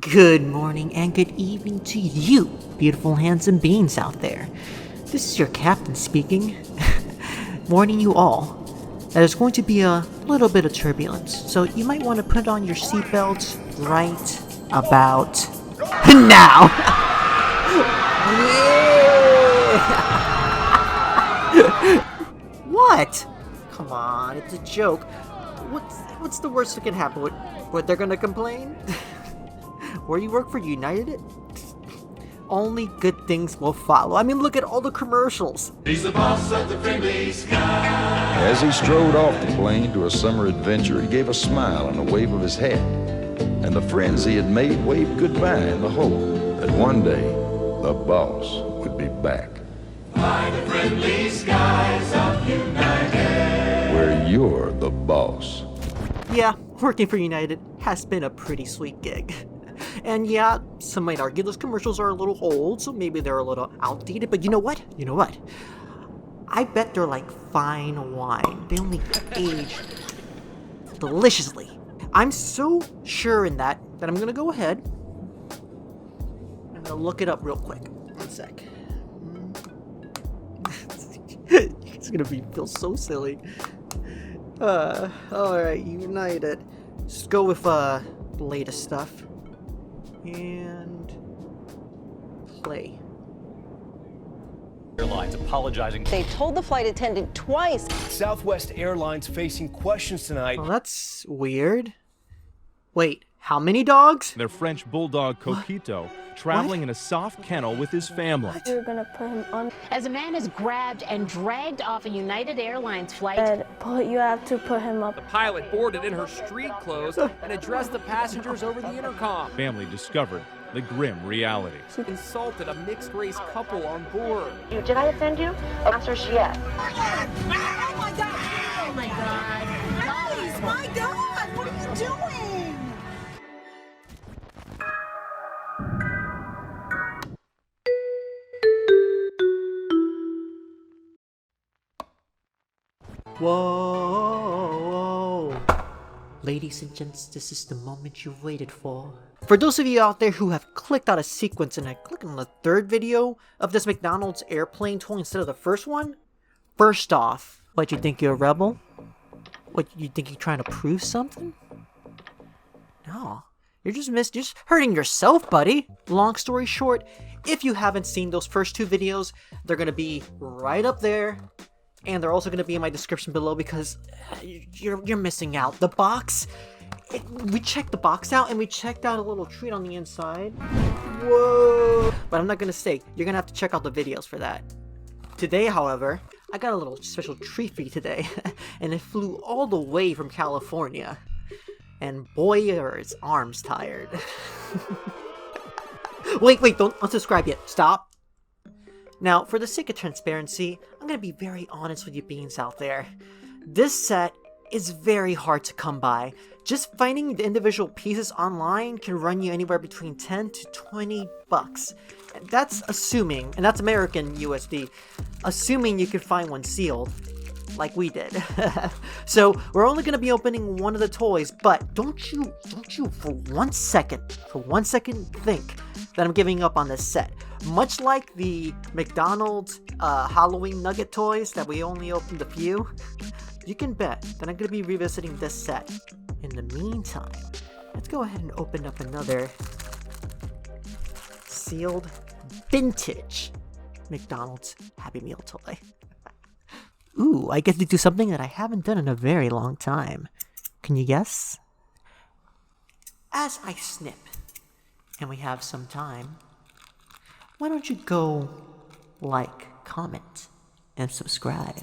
Good morning and good evening to you, beautiful handsome beings out there. This is your captain speaking, warning you all that there's going to be a little bit of turbulence, so you might want to put on your seatbelts right about now. What? Come on, it's a joke. What's the worst that can happen? What they're gonna complain? Where you work for United? Only good things will follow. I mean, look at all the commercials. He's the boss of the friendly sky. As he strode off the plane to a summer adventure, he gave a smile and a wave of his hat. And the friends he had made waved goodbye in the hope that one day the boss would be back. By the friendly skies of United. Where you're the boss. Yeah, working for United has been a pretty sweet gig. And yeah, some might argue those commercials are a little old, so maybe they're a little outdated, but you know what? I bet they're like fine wine. They only age deliciously. I'm so sure in that I'm gonna go ahead. I'm gonna look it up real quick. One sec. It's gonna feel so silly. Alright, United. Just go with the latest stuff. And play. Airlines apologizing. They told the flight attendant twice. Southwest Airlines facing questions tonight. Oh, that's weird. Wait, how many dogs? Their French bulldog Coquito traveling in a soft kennel with his family. We're gonna put him on. As a man is grabbed and dragged off a United Airlines flight. You have to put him up. The pilot boarded in her street clothes and addressed the passengers over the intercom. Family discovered the grim reality. She insulted a mixed-race couple on board. Did I offend you? Answer yes. Oh my God! Oh my God! Guys, my God! What are you doing? Whoa. Ladies and gents, this is the moment you've waited for. For those of you out there who have clicked out a sequence and are clicking on the third video of this McDonald's airplane toy instead of the first one, first off, what, you think you're a rebel? What, you think you're trying to prove something? No. You're just hurting yourself, buddy. Long story short, if you haven't seen those first two videos, they're gonna be right up there. And they're also going to be in my description below because you're missing out. The box, we checked the box out and we checked out a little treat on the inside. Whoa! But I'm not going to say, you're going to have to check out the videos for that. Today, however, I got a little special treat for you today. And it flew all the way from California. And boy, are its arms tired. Wait, don't unsubscribe yet. Stop. Now, for the sake of transparency, I'm going to be very honest with you beings out there. This set is very hard to come by. Just finding the individual pieces online can run you anywhere between 10 to 20 bucks. That's assuming, and that's American USD, assuming you can find one sealed, like we did. So, we're only going to be opening one of the toys, but don't you for one second think that I'm giving up on this set. Much like the McDonald's Halloween nugget toys that we only opened a few, you can bet that I'm going to be revisiting this set. In the meantime, let's go ahead and open up another sealed vintage McDonald's Happy Meal toy. Ooh, I get to do something that I haven't done in a very long time. Can you guess? As I snip, and we have some time, why don't you go like, comment, and subscribe?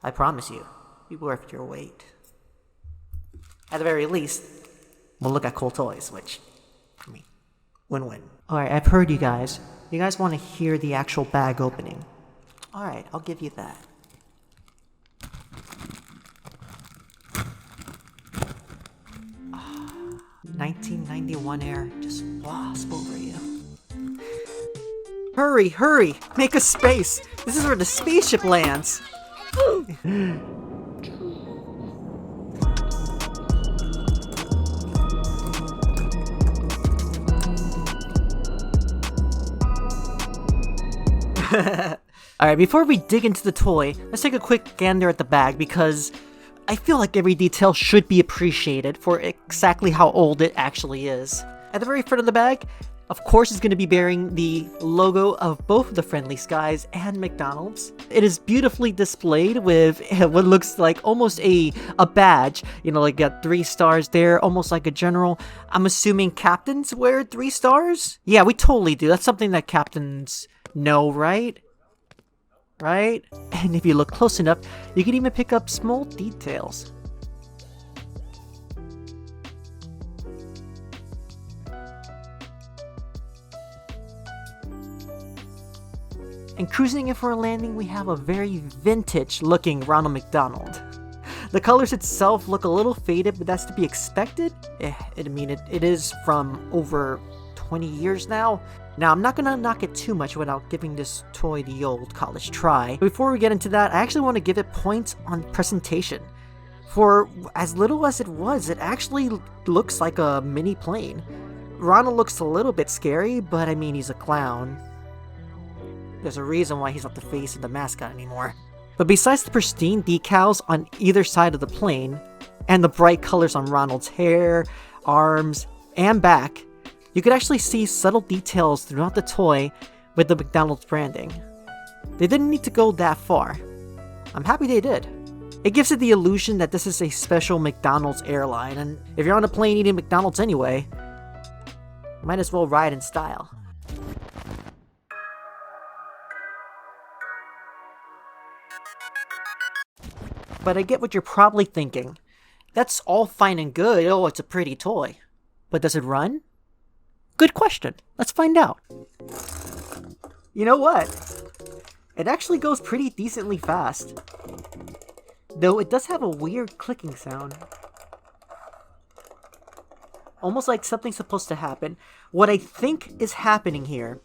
I promise you, it'll be worth your wait. At the very least, we'll look at cool toys, which, I mean, win-win. Alright, I've heard you guys. You guys want to hear the actual bag opening. Alright, I'll give you that. Ah, 1991 air just wasp over you. Hurry! Make a space! This is where the spaceship lands! Alright, before we dig into the toy, let's take a quick gander at the bag because I feel like every detail should be appreciated for exactly how old it actually is. At the very front of the bag, of course, it's going to be bearing the logo of both the Friendly Skies and McDonald's. It is beautifully displayed with what looks like almost a badge. You know, like got 3 stars there, almost like a general. I'm assuming captains wear 3 stars? Yeah, we totally do. That's something that captains know, right? Right? And if you look close enough, you can even pick up small details. And cruising in for a landing, we have a very vintage looking Ronald McDonald. The colors itself look a little faded, but that's to be expected. It is from over 20 years now. Now, I'm not gonna knock it too much without giving this toy the old college try. Before we get into that, I actually want to give it points on presentation. For as little as it was, it actually looks like a mini plane. Ronald looks a little bit scary, but I mean, he's a clown. There's a reason why he's not the face of the mascot anymore. But besides the pristine decals on either side of the plane, and the bright colors on Ronald's hair, arms, and back, you could actually see subtle details throughout the toy with the McDonald's branding. They didn't need to go that far. I'm happy they did. It gives it the illusion that this is a special McDonald's airline, and if you're on a plane eating McDonald's anyway, might as well ride in style. But I get what you're probably thinking. That's all fine and good. Oh, it's a pretty toy. But does it run? Good question. Let's find out. You know what? It actually goes pretty decently fast. Though it does have a weird clicking sound. Almost like something's supposed to happen. What I think is happening here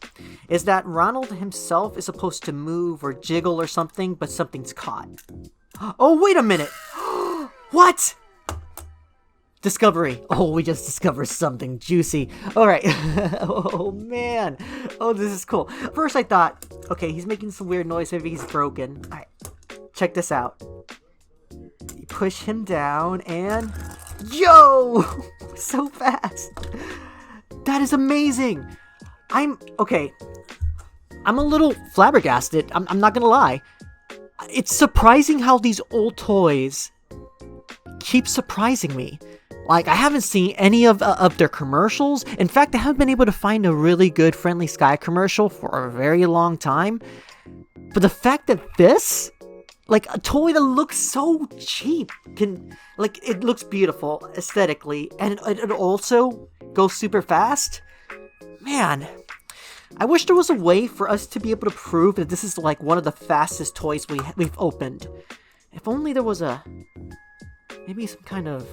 is that Ronald himself is supposed to move or jiggle or something, but something's caught. Oh, wait a minute! What? Discovery. Oh, we just discovered something juicy. Alright. Oh, man. Oh, this is cool. First I thought, okay, he's making some weird noise. Maybe he's broken. Alright. Check this out. You push him down and... Yo! So fast. That is amazing. Okay. I'm a little flabbergasted. I'm not gonna lie. It's surprising how these old toys keep surprising me. Like, I haven't seen any of their commercials. In fact, I haven't been able to find a really good Friendly Sky commercial for a very long time. But the fact that this, like, a toy that looks so cheap, it looks beautiful aesthetically, and it also goes super fast. Man, I wish there was a way for us to be able to prove that this is like one of the fastest toys we've opened. If only there was maybe some kind of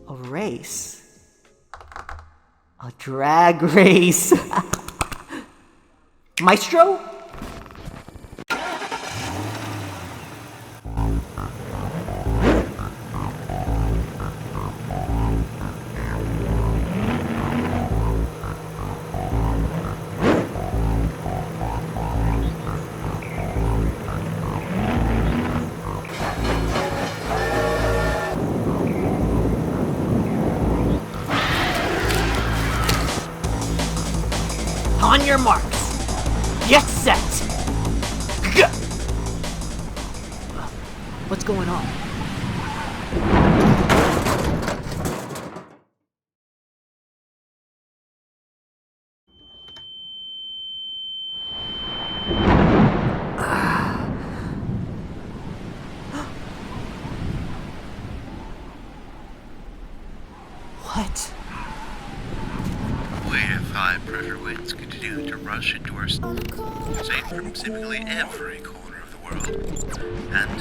a race. A drag race. Maestro? On your marks, get set. Go. What's going on? What? Wave high pressure winds continue to rush into our state from seemingly every corner of the world. And